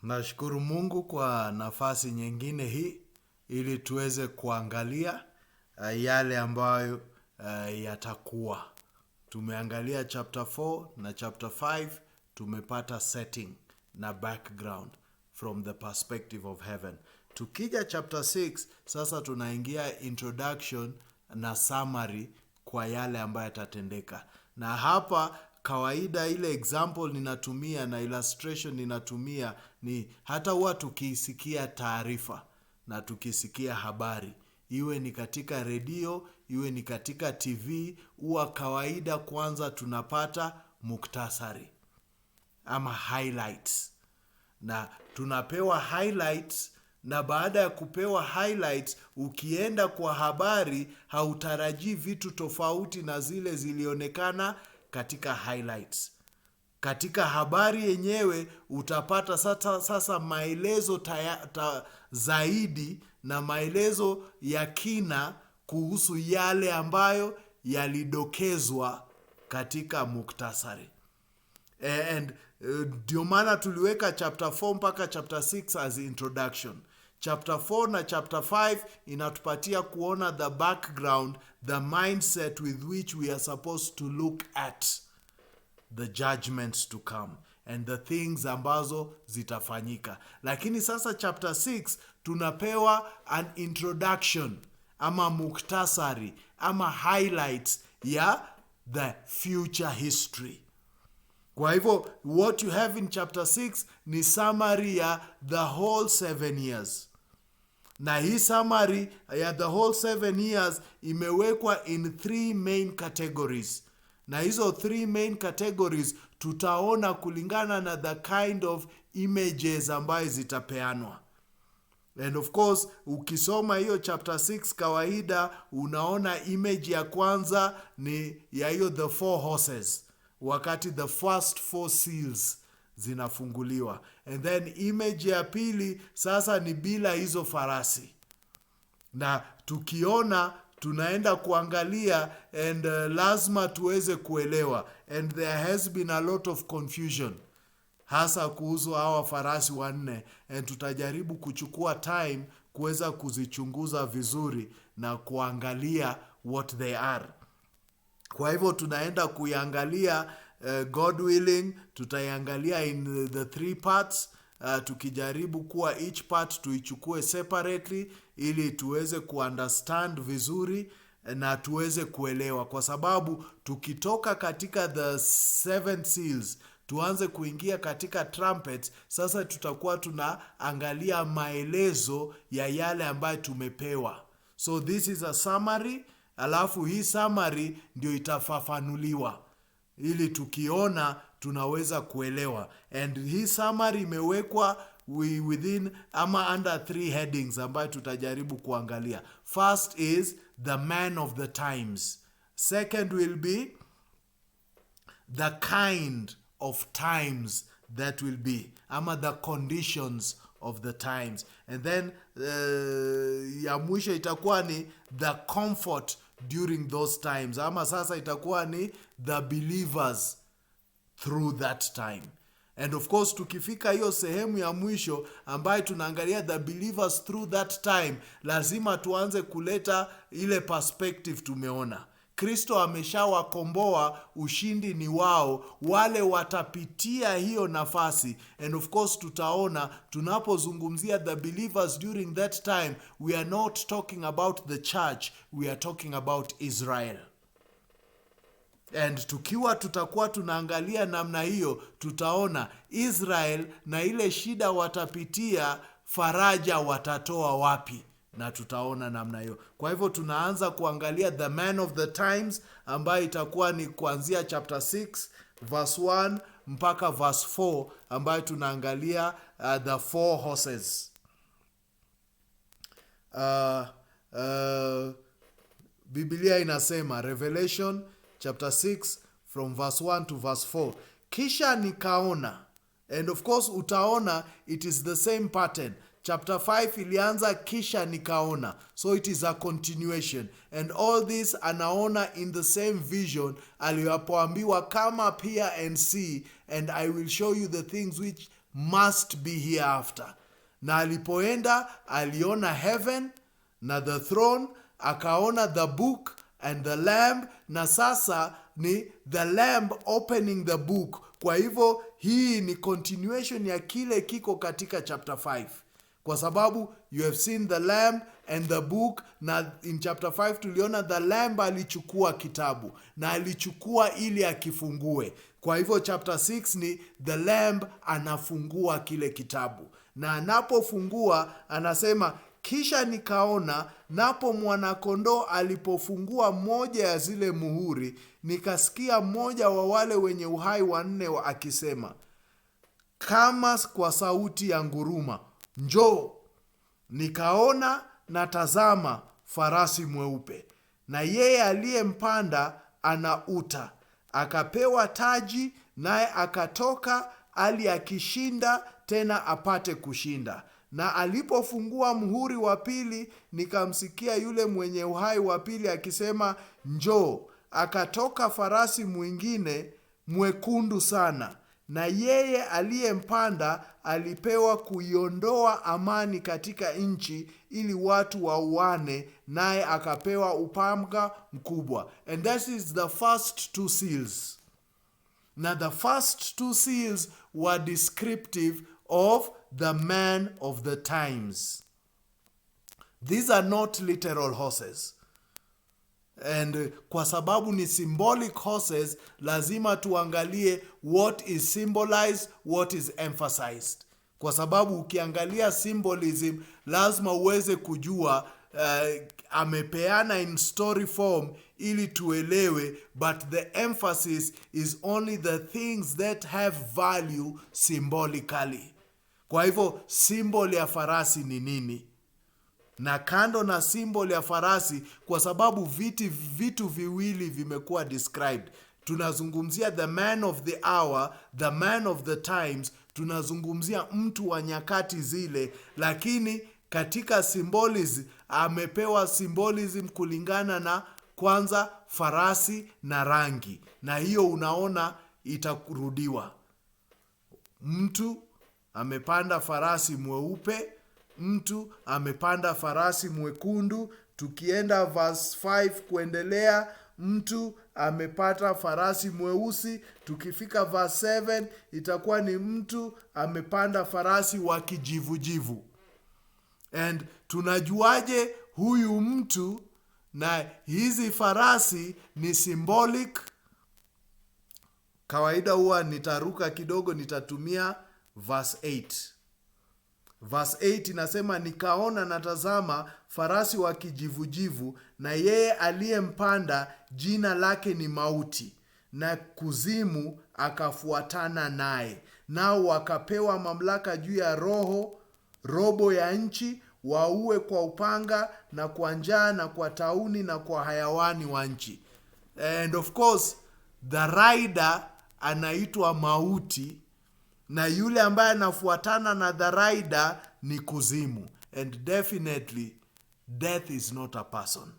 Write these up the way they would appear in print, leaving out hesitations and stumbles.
Nashukuru Mungu kwa nafasi nyingine hii ili tuweze kuangalia yale ambayo yatakuwa. Tumeangalia chapter 4 na chapter 5, tumepata setting na background from the perspective of heaven. Tukija chapter 6, sasa tunaingia introduction na summary kwa yale ambayo yatatendeka. Na hapa kawaida ile example ninatumia na illustration ninatumia ni hata huwa tukisikia taarifa na tukisikia habari, iwe ni katika redio, iwe ni katika TV, huwa kawaida kwanza tunapata muktasari ama highlights, na tunapewa highlights. Na baada ya kupewa highlights, ukienda kwa habari hautarajii vitu tofauti na zile zilionekana katika highlights. Katika habari yenyewe utapata sasa maelezo zaidi na maelezo ya kina kuhusu yale ambayo yalidokezwa katika muktasari. And ndio maana tuliweka chapter 4 mpaka chapter 6 as introduction. Chapter 4 na chapter 5 inatupatia kuona the background, the mindset with which we are supposed to look at the judgments to come and the things ambazo zitafanyika. Lakini sasa chapter 6 tunapewa an introduction ama muktasari ama highlights ya the future history. Kwa hivyo what you have in chapter 6 ni summary ya the whole 7 years. Na hii summary ya the whole 7 years imewekwa in 3 main categories. Na hizo 3 main categories tutaona kulingana na the kind of images ambayo zitapeanwa. And of course, ukisoma hiyo chapter 6 kawaida unaona image ya kwanza ni ya hiyo the 4 horses, wakati the first 4 seals zinafunguliwa. And then image ya pili sasa ni bila hizo farasi. Na tukiona tunaenda kuangalia and lazima tuweze kuelewa, and there has been a lot of confusion hasa kuhusu hawa farasi wanne, and tutajaribu kuchukua time kuweza kuzichunguza vizuri na kuangalia what they are. Kwa hivyo tunaenda kuiangalia God willing, tutaiangalia in the 3 parts, tukijaribu kuwa each part tuichukue separately ili tuweze kuunderstand vizuri na tuweze kuelewa, kwa sababu tukitoka katika the 7 seals tuanze kuingia katika trumpets, sasa tutakuwa tunaangalia maelezo ya yale ambayo tumepewa. So this is a summary, alafu hii summary ndio itafafanuliwa ili tukiona tunaweza kuelewa. And hii summary imewekwa within ama under 3 headings ambayo tutajaribu kuangalia. First is the man of the times. Second will be the kind of times that will be, ama the conditions of the times. And then ya mwisho itakuwa ni the comfort during those times, ama sasa itakuwa ni the believers through that time. And of course tukifika hiyo sehemu ya mwisho ambayo tunaangalia the believers through that time, lazima tuanze kuleta ile perspective tumeona. Kristo ameshawakomboa, ushindi ni wao, wale watapitia hiyo nafasi. And of course tutaona tunapozungumzia the believers during that time, we are not talking about the church, we are talking about Israel. And tukiwa tutakuwa tunaangalia namna hiyo, tutaona Israel na ile shida watapitia, faraja watatoa wapi, na tutaona namna hiyo. Kwa hivyo tunaanza kuangalia the man of the times ambayo itakuwa ni kuanzia chapter 6 verse 1 mpaka verse 4 ambayo tunaangalia the 4 horses. Biblia inasema Revelation chapter 6 from verse 1 to verse 4. Kisha nikaona, and of course utaona it is the same pattern. Chapter 5 ilianza kisha nikaona, so it is a continuation. And all this anaona in the same vision aliyoambiwa, come up here and see, and I will show you the things which must be hereafter. Na alipoenda aliona heaven na the throne, akaona the book and the lamb, na sasa ni the lamb opening the book. Kwa hivyo hii ni continuation ya kile kiko katika chapter 5, kwa sababu you have seen the lamb and the book, na in chapter 5 tuliona the lamb alichukua kitabu na alichukua ili akifungue. Kwa hivyo chapter 6 ni the lamb anafungua kile kitabu, na anapofungua anasema, kisha nikaona napo mwanakondoo alipofungua moja ya zile muhuri, nikasikia mmoja wa wale wenye uhai wanne akisema kama kwa sauti ya nguruma, njoo. Nikaona na tazama farasi mweupe, na yeye aliyempanda ana uta, akapewa taji, naye akatoka ali akishinda tena apate kushinda. Na alipofungua muhuri wa pili, nikamsikia yule mwenye uhai wa pili akisema, njoo. Akatoka farasi mwingine mwekundu sana, na yeye aliyempanda alipewa kuiondoa amani katika nchi, ili watu wauane, naye akapewa upanga mkubwa. And that is the first two seals. Now the first two seals were descriptive of the man of the times. These are not literal horses. And kwa sababu ni symbolic horses, lazima tuangalie what is symbolized, what is emphasized. Kwa sababu ukiangalia symbolism, lazima uweze kujua amepeana in story form ili tuelewe, but the emphasis is only the things that have value symbolically. Kwa hivyo symbol ya farasi ni nini? Na kando na symbol ya farasi, kwa sababu vitu viwili vimekuwa described. Tunazungumzia the man of the hour, the man of the times, tunazungumzia mtu wa nyakati zile, lakini katika symbolism amepewa symbolism kulingana na kwanza farasi na rangi, na hiyo unaona itakurudiwa. Mtu amepanda farasi mweupe, mtu amepanda farasi mwekundu. Tukienda verse 5 kuendelea, mtu amepata farasi mweusi. Tukifika verse 7 itakuwa ni mtu amepanda farasi wa kijivujivu. And tunajuaje huyu mtu na hizi farasi ni symbolic? Kawaida huwa nitaruka kidogo, nitatumia verse 8. Verse 8 inasema, nikaona na tazama farasi wa kijivujivu, na yeye aliyempanda jina lake ni Mauti, na Kuzimu akafuatana naye. Nao wakapewa mamlaka juu ya robo ya nchi, waue kwa upanga na kwa njaa na kwa tauni na kwa hayawani wa nchi. And of course the rider anaitwa Mauti, na yule ambaye anafuatana na the rider ni Kuzimu. And definitely death is not a person,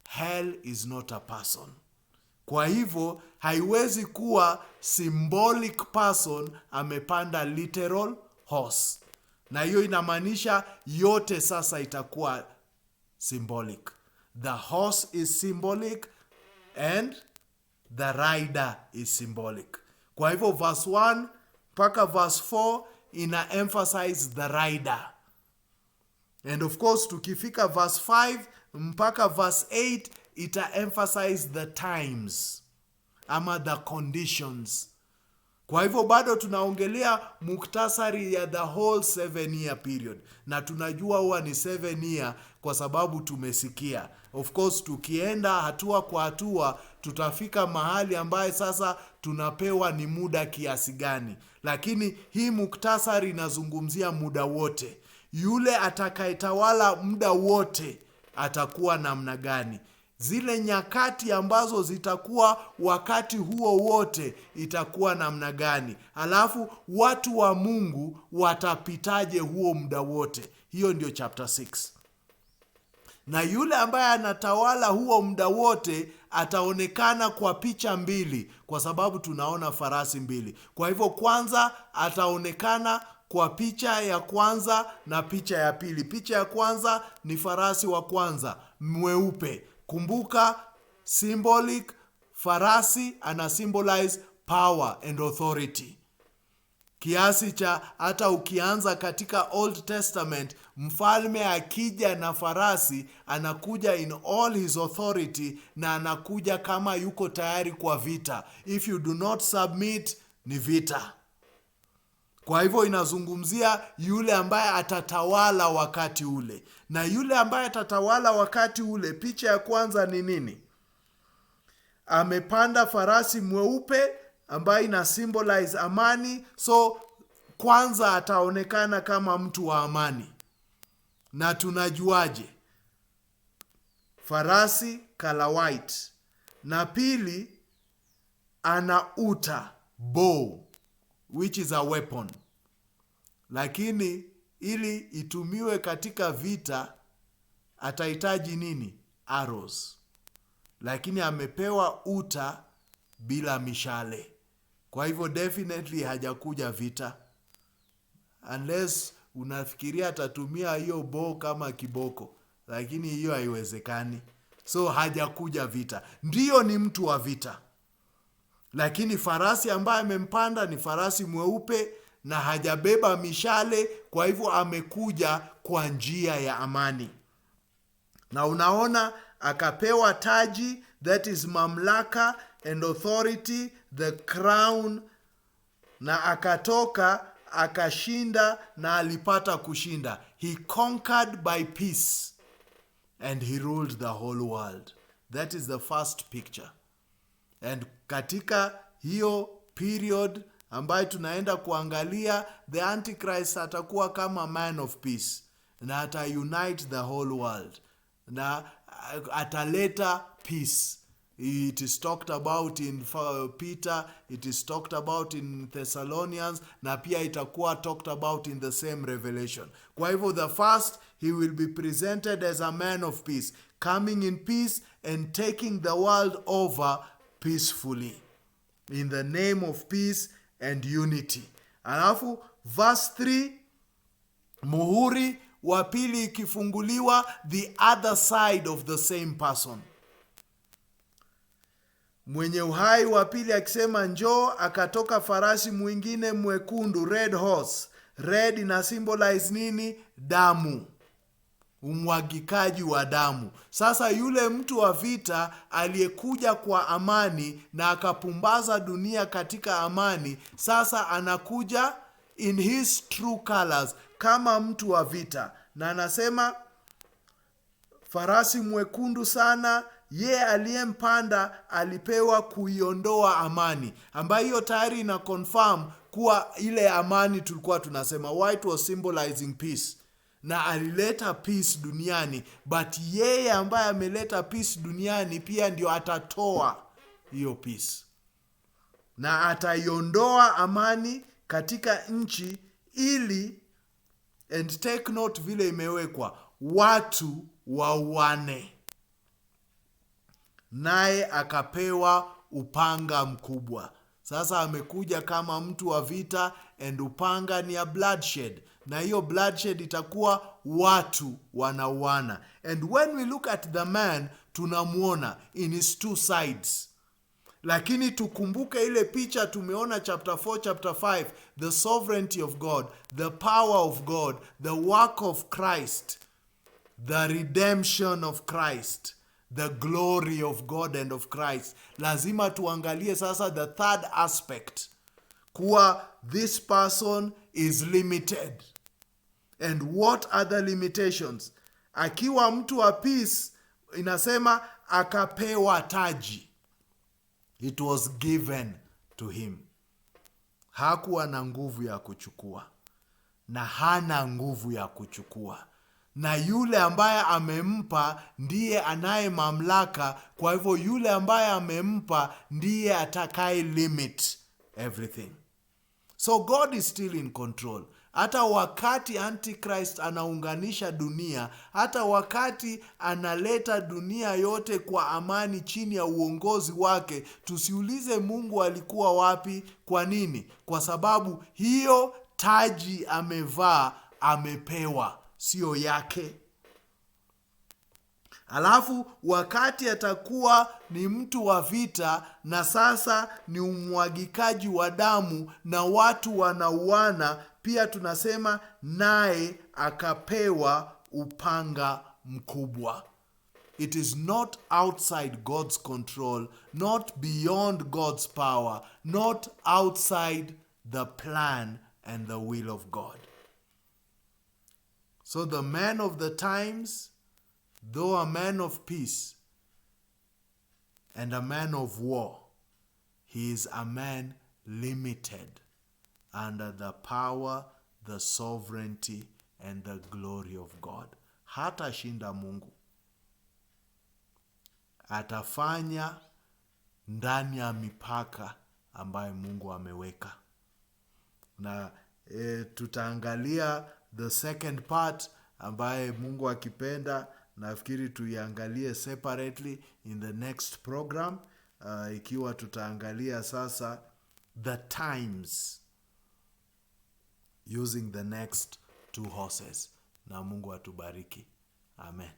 hell is not a person. Kwa hivyo haiwezi kuwa symbolic person amepanda literal horse, na hiyo inamaanisha yote sasa itakuwa symbolic. The horse is symbolic and the rider is symbolic. Kwa hivyo verse 1 mpaka verse 4 ina emphasize the rider. And of course tukifika verse 5 mpaka verse 8 ita emphasize the times ama the conditions. Kwa hivyo bado tunaongelea muktasari ya the whole 7-year period, na tunajua huwa ni 7 year kwa sababu tumesikia. Of course tukienda hatua kwa hatua tutafika mahali ambaye sasa tunapewa ni muda kiasi gani, lakini hii muktasari inazungumzia muda wote. Yule atakayetawala muda wote atakuwa namna gani? Zile nyakati ambazo zitakuwa wakati huo wote itakuwa namna gani? Alafu watu wa Mungu watapitaje huo muda wote? Hiyo ndio chapter 6. na yule ambaye anatawala huo muda wote ataonekana kwa picha mbili, kwa sababu tunaona farasi mbili. Kwa hivyo kwanza ataonekana kwa picha ya kwanza na picha ya pili. Picha ya kwanza ni farasi wa kwanza mweupe. Kumbuka symbolic, farasi ana symbolize power and authority, kiasi cha hata ukianza katika Old Testament, mfalme akija na farasi anakuja in all his authority, na anakuja kama yuko tayari kwa vita. If you do not submit, ni vita. Kwa hivyo inazungumzia yule ambaye atatawala wakati ule, na yule ambaye atatawala wakati ule, picha ya kwanza ni nini? Amepanda farasi mweupe ambaye ina symbolize amani. So kwanza ataonekana kama mtu wa amani. Na tunajuaje? Farasi color white. Na pili ana uta, bow, which is a weapon. Lakini ili itumiwe katika vita atahitaji nini? Arrows. Lakini amepewa uta bila mishale. Kwa hivyo definitely hajakuja vita, unless unafikiria atatumia hiyo bow kama kiboko, lakini hiyo haiwezekani. So hajakuja vita. Ndiyo, ni mtu wa vita, lakini farasi ambaye amempanda ni farasi mweupe na hajabeba mishale. Kwa hivyo amekuja kwa njia ya amani. Na unaona akapewa taji, that is mamlaka and authority, the crown, na akatoka akashinda, na alipata kushinda. He conquered by peace and he ruled the whole world. That is the first picture. And katika hiyo period ambayo tunaenda kuangalia, the Antichrist atakuwa kama man of peace, na ata unite the whole world, na ataleta peace. It is talked about in Peter, it is talked about in Thessalonians, na pia itakuwa talked about in the same Revelation. Kwa hivyo the first, he will be presented as a man of peace, coming in peace and taking the world over peacefully in the name of peace and unity. Alafu verse 3, muhuri wa pili ikifunguliwa, the other side of the same person. Mwenye uhai wa pili akisema njoo, akatoka farasi mwingine mwekundu, red horse. Red ina symbolize nini? Damu, umwagikaji wa damu. Sasa yule mtu wa vita aliyekuja kwa amani na akapumbaza dunia katika amani, sasa anakuja in his true colors kama mtu wa vita, na anasema farasi mwekundu sana, ye aliyempanda alipewa kuiondoa amani, ambayo hiyo tayari ina confirm kuwa ile amani tulikuwa tunasema white was symbolizing peace, na alileta peace duniani. But yeye ambaye ameleta peace duniani pia ndio atatoa hiyo peace, na ataiondoa amani katika nchi, ili, and take note vile imewekwa, watu wauane. Naye akapewa upanga mkubwa. Sasa amekuja kama mtu wa vita, and upanga ni ya bloodshed, na hiyo bloodshed itakuwa watu wanauana. And when we look at the man, tunamuona in his two sides. Lakini tukumbuke ile picha tumeona chapter 4, chapter 5, the sovereignty of God, the power of God, the work of Christ, the redemption of Christ, the glory of God and of Christ. Lazima tuangalie sasa the third aspect, kuwa this person is limited. And what are the limitations? Akiwa mtu wa peace, inasema akapewa taji. It was given to him. Hakuwa na nguvu ya kuchukua, na hana nguvu ya kuchukua, na yule ambaye amempa ndiye anaye mamlaka. Kwa hivyo yule ambaye amempa ndiye atakaye limit everything. So God is still in control. hata wakati Antichrist anaunganisha dunia, hata wakati analeta dunia yote kwa amani chini ya uongozi wake, tusiulize Mungu alikuwa wapi. Kwa nini? Kwa sababu hiyo taji amevaa, amepewa, sio yake. Alafu wakati atakuwa ni mtu wa vita, na sasa ni umwagikaji wa damu na watu wanauana, pia tunasema naye akapewa upanga mkubwa. It is not outside God's control, not beyond God's power, not outside the plan and the will of God. So the man of the times, though a man of peace and a man of war, he is a man limited under the power, the sovereignty and the glory of God. Hatashinda Mungu. Atafanya ndani ya mipaka ambayo Mungu ameweka. Na tutaangalia the second part ambaye Mungu akipenda nafikiri tuiangalie separately in the next program, ikiwa tutaangalia sasa the times using the next two horses. Na Mungu atubariki. Amen.